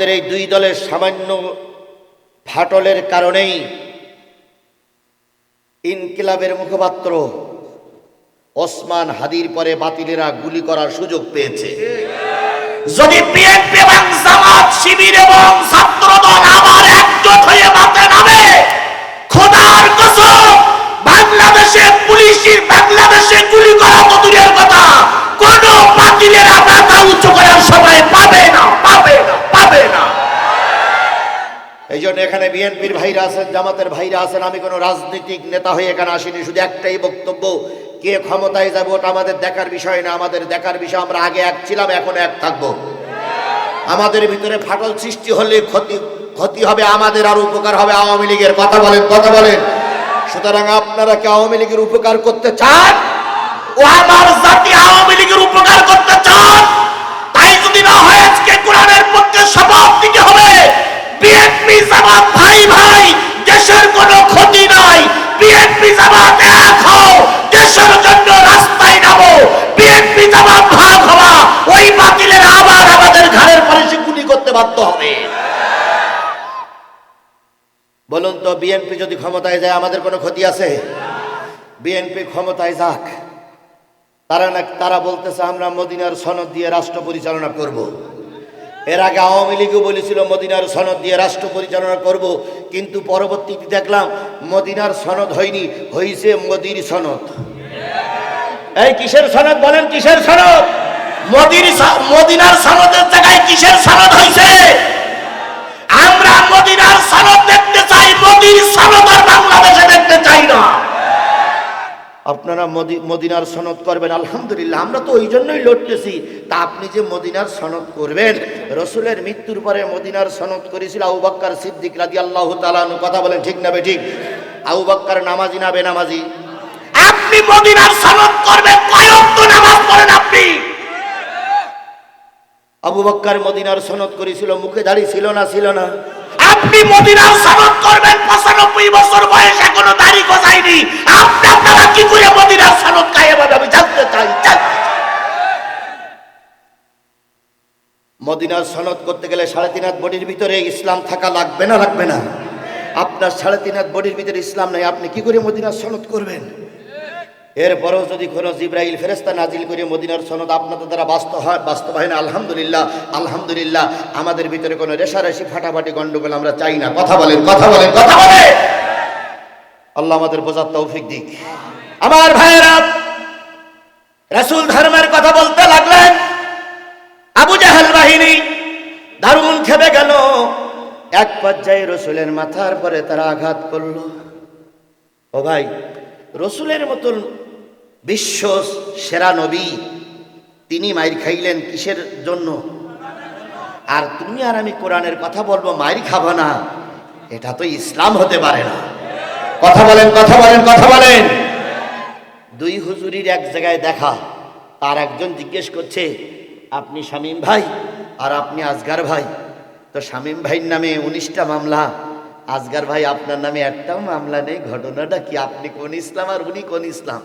আমাদের এই দুই দলের সামান্য ফাটলের কারণেই ইনকিলাবের মুখপাত্র ওসমান হাদির পরে বাতিলেরা গুলি করার সুযোগ পেয়েছে। যদি বিএনপি এবং জামাত শিবির এবং ছাত্রদল আবার একজোট হয়ে মাঠে নামে, খোদার কসম বাংলাদেশে পুলিশের বাংলাদেশে গুলি করা তো দূরের কথা, কোন বাতিলেরা মাথা উঁচু করার সময় পাবে না, পাবে না, পাবে না। এই জন্য এখানে বিএনপির ভাইরা আছেন, জামাতের ভাইরা আছেন, আমি কোনো রাজনৈতিক নেতা হয়ে এখানে আসিনি। শুধু একটাই বক্তব্য, কে ক্ষমতায় যাবে ওটা আমাদের দেখার বিষয় না। আমাদের দেখার বিষয় আমরা আগে এক ছিলাম, এখন এক থাকবো। আমাদের ভিতরে ফাটল সৃষ্টি হলে ক্ষতি হবে আমাদের, আর উপকার হবে আওয়ামী লীগের। কথা বলেন, কথা বলেন। সুতরাং আপনারা কি আওয়ামী লীগের উপকার করতে চান? ও আমার জাতি আওয়ামী লীগের উপকার করতে চান? তাই যদি না হয় আজকে কোরআনের পক্ষে শপথ দিতে হবে। বিএনপি জামাত ভাই ভাই, দেশের কোনো ক্ষতি নাই। বিএনপি জামাত এক হও, দেশের জন্য রাস্তায় নামো। বিএনপি জামাত ভাগ হওয়া, ওই বাতিলের আবার আমাদের ঘরের পাশে গুলি করতে বাধ্য হবে। বলুন তো, বিএনপি যদি ক্ষমতায় যায় আমাদের কোনো ক্ষতি আছে? বিএনপি ক্ষমতায় যাক, তারা বলতেছে আমরা মদিনার সনদ দিয়ে রাষ্ট্র পরিচালনা করব। এর আগে আওয়ামী লীগও বলেছিল মদিনার সনদ দিয়ে রাষ্ট্র পরিচালনা করব, কিন্তু পরবর্তীতে দেখলাম মদিনার সনদ হয়নি, হয়েছে মোদির সনদ। এই কিসের সনদ বলেন, কিসের সনদ? মদিনার সনদের জায়গায় কিসের সনদ হয়েছে? আমরা মদিনার সনদ দেখতে চাই, মোদির সনদ আর বাংলাদেশে দেখতে চাই না। আপনারা মদিনার সনদ করবেন, আলহামদুলিল্লাহ, আমরা তো ওই জন্যই লড়তেছি। তা আপনি যে মদিনার সনদ করবেন, রসুলের মৃত্যুর পরে মদিনার সনদ করেছিল আবু বকর সিদ্দিক রাদিয়াল্লাহু তাআলা আনহু। কথা বলেন ঠিক না বেঠিক? আবু বকর নামাজি না বেনামাজি? আপনি মদিনার সনদ করবেন, কয় ওয়াক্ত নামাজ পড়েন আপনি? আবু বকর মদিনার সনদ করেছিল, মুখে দাড়ি ছিল না, ছিল না? আপনি মদিনার সনদ করবেন, 95 বছর বয়স, এখনো দাড়ি গজায়নি। আপনারা কি করে মদিনার সনদ কায়েম হবে আমি জানতে চাই। মদিনার সনদ করতে গেলে 3.5 হাত বডির ভিতরে ইসলাম থাকা লাগবে না, লাগবে না? আপনার 3.5 হাত বডির ভিতরে ইসলাম নাই, আপনি কি করে মদিনার সনদ করবেন? এরপরেও যদি কোনো জিবরাইল ফেরেশতা নাজিল করে মদিনার সনদ আপনাদের দ্বারা বাস্তবায়ন, আলহামদুলিল্লাহ, আলহামদুলিল্লাহ। আমাদের ভিতরে কোনো রেশারেশি ফাটাফাটি গন্ডগোল আমরা চাই না। কথা বলেন, কথা বলেন, কথা বলেন। আল্লাহ আমাদের বোঝার তৌফিক দিক। আমার ভাইয়েরা, রাসূল ধর্মের কথা বলতে লাগলেন, আবু জাহেল বাহিনী দারুণ খেপে গেল। এক পর্যায়ে রসুলের মাথার পরে তারা আঘাত করলো। ও ভাই, রসুলের মতন বিশ্ব সেরা নবী, তিনি মাইর খাইলেন কিসের জন্য? আর তুমি আর আমি কোরআনের কথা বলবো, মাইর খাবো না, এটা তো ইসলাম হতে পারে না। কথা বলেন, কথা বলেন, কথা বলেন। দুই হুজুরির এক জায়গায় দেখা, আর একজন জিজ্ঞেস করছে আপনি শামীম ভাই আর আপনি আসগার ভাই। তো শামীম ভাইয়ের নামে 19টা মামলা, আসগার ভাই আপনার নামে একটাও মামলা নেই, ঘটনাটা কি? আপনি কোন ইসলাম আর উনি কোন ইসলাম?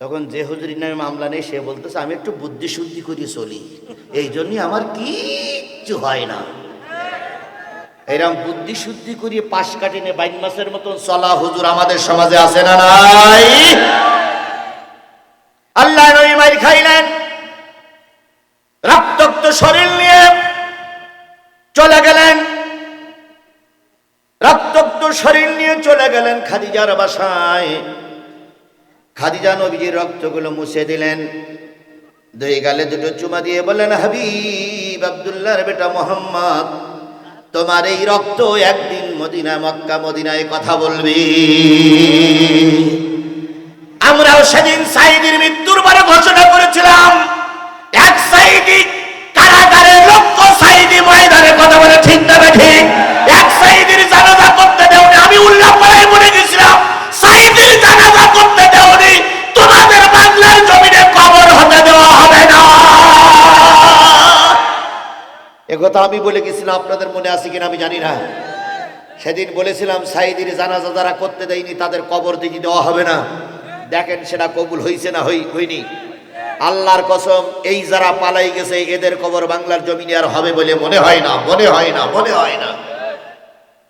তখন যে হুজুরির নামে মামলা নেই সে বলতেছে আমি একটু বুদ্ধি শুদ্ধি করে চলি, এই জন্যই আমার কিচ্ছু হয় না। এরকম বুদ্ধি শুদ্ধি করিয়ে পাশ কাটিনে 22 মাসের মতন চলা হুজুর আমাদের সমাজে আছে না নাই? আল্লাহ নবী মাইর খাইলেন, রক্তাক্ত শরীর নিয়ে চলে গেলেন, রক্তাক্ত শরীর নিয়ে চলে গেলেন খাদিজার বাসায়। খাদিজা নবীজির রক্তগুলো মুছে দিলেন, দুই গালে দুটো চুমা দিয়ে বললেন হাবিব আব্দুল্লাহর বেটা মোহাম্মদ, তোমার এই রক্ত একদিন মদিনা মক্কা মদিনায় কথা বলবি। আমরাও সেদিন সাইদির মৃত্যুর পরে ঘোষণা করেছিলাম, এক সাইদি কারাগারে, লক্ষ সাইদি ময়দানে। কথা বলে ঠিক না ঠিক? এক সাইদির জানাজা করতে দেওনি, আমি উল্লাহ পাড়ায় বলে গেছিলাম সাইদির জানাজা করতে দেওনি, তোমাদের বাংলার জমিনে কবর হতে দেওয়া হবে না। একথা আমি বলে গেছিলাম, আপনাদের মনে আছে কিনা আমি জানি না। সেদিন বলেছিলাম সাইদির জানাজা যারা করতে দেয়নি তাদের কবর দিতে দেওয়া হবে না। দেখেন সেটা কবুল হয়েছে না হয়নি? আল্লাহর কসম, এই যারা পালাই গেছে এদের কবর বাংলার জমিনে আর হবে বলে মনে হয় না, মনে হয় না, মনে হয় না।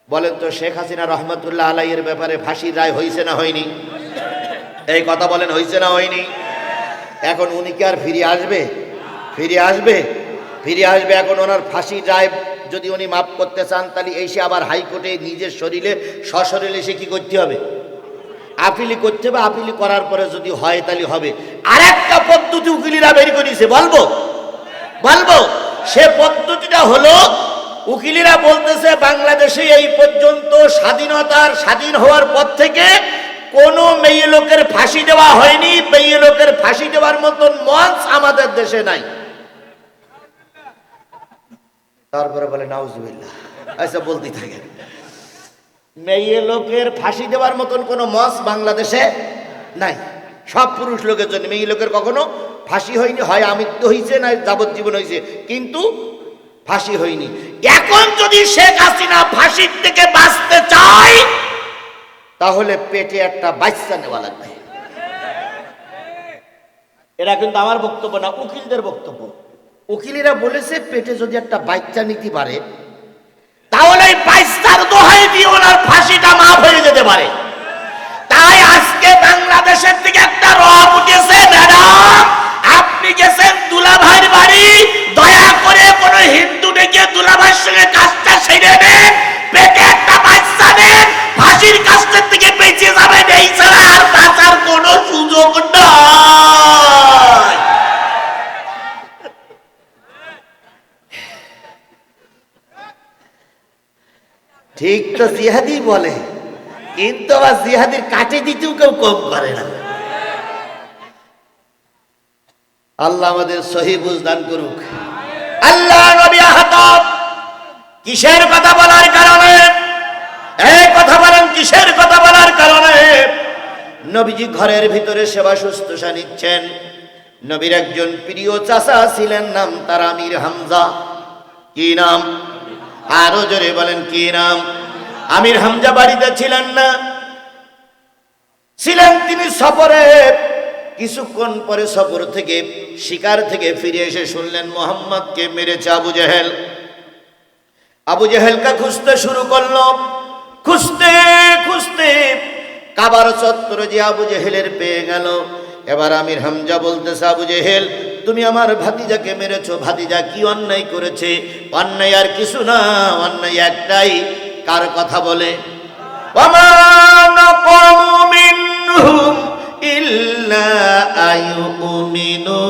বলেন তো শেখ হাসিনা রহমতুল্লাহ আলাইহির ব্যাপারে ফাঁসির রায় হয়েছে না হয়নি? এই কথা বলেন, হয়েছে না হয়নি? এখন উনি কি আর ফিরে আসবে? ফিরে আসবে? ফিরে আসবে। এখন ওনার ফাঁসির রায় যদি উনি মাফ করতে চান, তাহলে এসে আবার হাইকোর্টে নিজের শরীরে সশরীরে এসে কি করতে হবে? আপিলি করতে হবে। আপিলি করার পরে যদি হয় তাহলে হবে। আরেকটা পদ্ধতি উকিলিরা বের করেছে, বলবো বলবো সে পদ্ধতিটা হলো, উকিলিরা বলতেছে বাংলাদেশে এই পর্যন্ত স্বাধীন হওয়ার পর থেকে কোনো মেয়ে লোকের ফাঁসি দেওয়া হয়নি। মেয়ে লোকের ফাঁসি দেওয়ার মতন মঞ্চ আমাদের দেশে নাই। তারপরে বলে নাউজুবিল্লাহ। আচ্ছা, বলতে থাকেন। মেয়ে লোকের ফাঁসি দেওয়ার মতন কোনো মঞ্চ বাংলাদেশে নাই। সব পুরুষ লোকের জন্য, মেয়ে লোকের কখনো ফাঁসি হয়নি। হয় আমৃত্যু হয়েছে, না যাবজ্জীবন হয়েছে, কিন্তু ফাঁসি হয়নি। এখন যদি শেখ হাসিনা ফাঁসির থেকে বাঁচতে চায়, তাহলে পেটে একটা বাচ্চা নেওয়া লাগবে। এটা কিন্তু আমার বক্তব্য না, উকিলদের বক্তব্য। উকিলেরা বলেছে পেটে যদি একটা বাচ্চা নিতে পারে, তাহলে বাচ্চার দোহাই দিয়ে ওনার ফাঁসিটা মাফ হয়ে যেতে পারে। তাই আজকে বাংলাদেশের থেকে একটা রব উঠেছে, ম্যাডাম আপনি গেছেন দুলাভাইয়ের বাড়ি, দয়া করে কোন হিন্দু ডেকে দুলাভাইয়ের সঙ্গে কাজটা সেরে নেন, পেটে একটা বাচ্চা নেন, ফাঁসির কাজটার থেকে বেঁচে যাবেন। এই ছাড়া আর বাঁচার কোনো সুযোগ নাই। ঠিক তো জিহাদি বলে, কিন্তু আবার জিহাদির কাটে দিতেও কেউ কম করে না। আল্লাহ আমাদের সহি বুঝ দান করুক। আল্লাহ নবী আহত কিসের কথা বলার কারণে? এই কথা বলেন, কিসের কথা বলার কারণে? নবীজি ঘরের ভিতরে সেবা শুশ্রূষা নিচ্ছেন। নবীর একজন প্রিয় চাচা ছিলেন, নাম তার আমির হামজা। কি নাম? আরো জোরে বলেন, কি নাম? আমির হামজা বাড়িতে ছিলেন না, ছিলেন তিনি সফরে। কিছুক্ষণ পরে সফর থেকে, শিকার থেকে ফিরে এসে শুনলেন মোহাম্মদকে মেরেছে আবু জেহেল। আবু জেহেলকে খুঁজতে শুরু করলো। খুঁজতে খুঁজতে কাবার চত্বরে যে আবু জেহেলের পেয়ে গেল। এবার আমির হামজা বলতেছে, আবু জেহেল তুমি আমার ভাতিজাকে মেরেছো। ভাতিজা কি অন্যায় করেছে? অন্যায় আর কিছু না, অন্যায় একটাই। কার কথা বলে? ওয়ামা নাকামু মিনহুম ইল্লা আইয়ুমিনু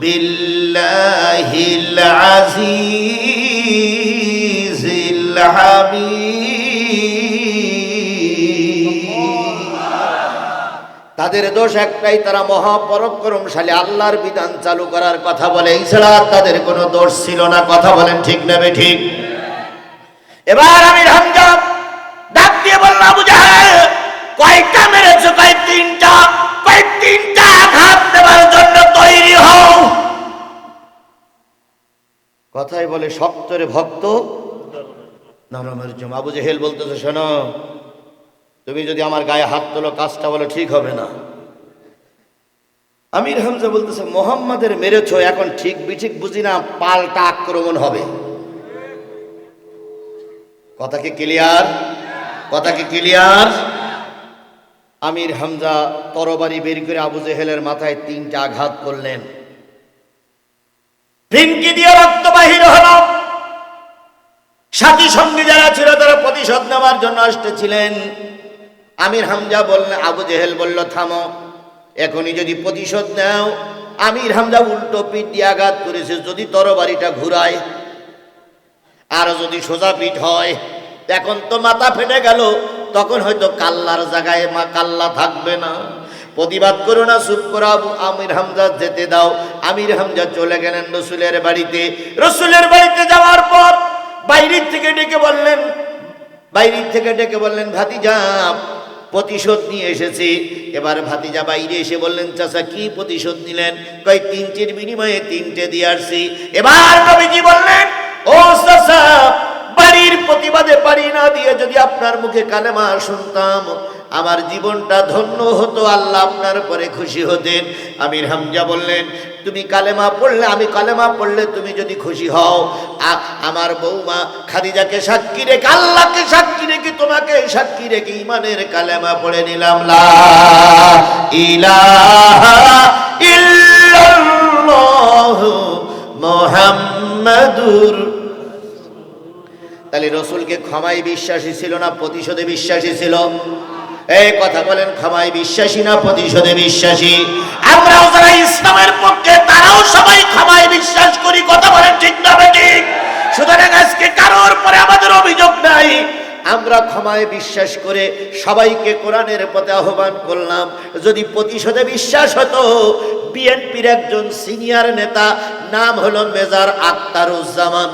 বিল্লাহিল আজিজিল হামিদ। তাদের দোষ একটাই, তারা মহাপরাক্রমশালী, আল্লাহর বিধান চালু করার কথা বলে। এছাড়া তাদের কোনো দোষ ছিল না। কথা বলেন ঠিক না বেঠিক? এবার আমির হামজা ডাক দিয়ে বলল, আবু জাহেল কয়টা মেরেছো? কয় তিনটা। কয় তিনটা আঘাত দেওয়ার জন্য তৈরি হও। কথাই বলে শক্তরে ভক্ত নরমের জম। আবু জাহেল বলতেছে, শোনো তুমি যদি আমার গায়ে হাত তোলো, কাজটা বলো ঠিক হবে না। আমির হামজা বলতেছে, মোহাম্মদের মেরেছো, এখন ঠিক বিঠিক বুঝি না, পাল্টা আক্রমণ হবে। কথা কি ক্লিয়ার? কথা কি ক্লিয়ার? আমির হামজা তরবারি বের করে আবু জেহেলের মাথায় তিনটা আঘাত করলেন। ফিনকি দিয়ে রক্ত বাহির হলো। সাথী সঙ্গী যারা ছিল তারা প্রতিশোধ নেওয়ার জন্য আসতেছিলেন। আমির হামজা বললেন, আবু জেহেল বলল, থামো, এখনই যদি প্রতিশোধ নাও। আমির হামজা উল্টো পিঠ দিয়ে আঘাত করেছে। যদি তরবারিটা ঘুরায় আর যদি সোজা পিঠ হয়, এখন তো মাথা ফেটে গেল, তখন হয়তো কাল্লার জায়গায় কাল্লা থাকবে না। প্রতিবাদ করো না, চুপ করো, আমির হামজা যেতে দাও। আমির হামজা চলে গেলেন রসুলের বাড়িতে। রসুলের বাড়িতে যাওয়ার পর বাইরের থেকে ডেকে বললেন, ভাতিজা প্রতিশোধ নিয়ে এসেছি। এবার ভাতিজা বাইরে এসে বললেন, চাচা কি প্রতিশোধ নিলেন? কয় তিনটের বিনিময়ে তিনটে দিয়ে আসছি। এবার নবীজি বললেন, ও চাচা, বাড়ির প্রতিবাদে বাড়ি না দিয়ে যদি আপনার মুখে কালেমা শুনতাম, আমার জীবনটা ধন্য হতো, আল্লাহ আপনার পরে খুশি হতেন। আমির হামজা বললেন, তুমি কালেমা পড়লে, আমি কালেমা পড়লে তুমি যদি খুশি হও, আমার বৌমা খাদিজাকে সাক্ষী রেখে, আল্লাহকে সাক্ষী রেখে, তোমাকে সাক্ষী রেখে ঈমানের কালেমা পড়ে নিলাম, লা ইলাহা ইল্লাল্লাহু মুহাম্মাদুর। তাহলে রসুলকে ক্ষমায় বিশ্বাসী ছিল না প্রতিশোধে বিশ্বাসী ছিল? এই কথা বলেন, ক্ষমায় বিশ্বাসী না প্রতিশোধে বিশ্বাসী? আমরাও যারা ইসলামের পক্ষে তারাও সবাই ক্ষমায় বিশ্বাস করি, কথা বলেন ঠিক না ঠিক? সুতরাং আজকে কারোর পরে আমাদের অভিযোগ নাই, আমরা ক্ষমায় বিশ্বাস করে সবাইকে কোরআনের পথে আহ্বান করলাম। যদি প্রতিশোধে বিশ্বাস হতো, বিএনপির একজন সিনিয়র নেতা, নাম হলো মেজর আখতারুজ্জামান,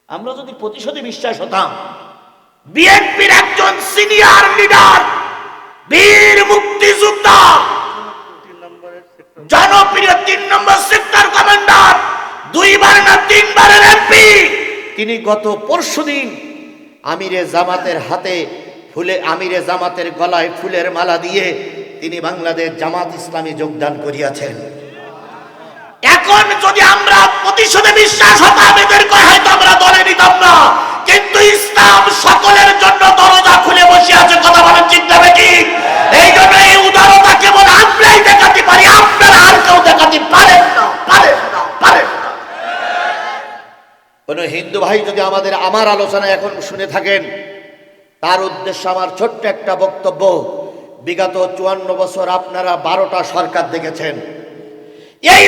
আমরা যদি প্রতিশোধে বিশ্বাস হতাম, বিএনপির একজন সিনিয়র লিডার, বীর মুক্তিযোদ্ধা, জনপ্রিয় 3 নম্বর সেক্টর কমান্ডার, 2বার না 3বারের এমপি, তিনি গত পরশুদিন আমিরে জামাতের হাতে আমিরে জামাতের গলায় ফুলের মালা দিয়ে তিনি বাংলাদেশ জামাত ইসলামী যোগদান করিয়াছেন। এখন যদি আমরা প্রতিশোধে বিশ্বাস হতাম, এদেরকে হয়তো আমরা দলে নিতাম না, কিন্তু ইসলাম সকলের জন্য দরজা খুলে বসে আছে, কথা বলেন ঠিক না ঠিক? এই জন্য এই উদারতা কেবল আমরাই দেখাতে পারি, আপনারা আর কেউ দেখাতে পারেন না, পারেন না, পারেন না। কোন হিন্দু ভাই যদি আমার আলোচনা এখন শুনে থাকেন, তার উদ্দেশ্যে আমার ছোট্ট একটা বক্তব্য। বিগত 54 বছর আপনারা 12টা সরকার দেখেছেন, এই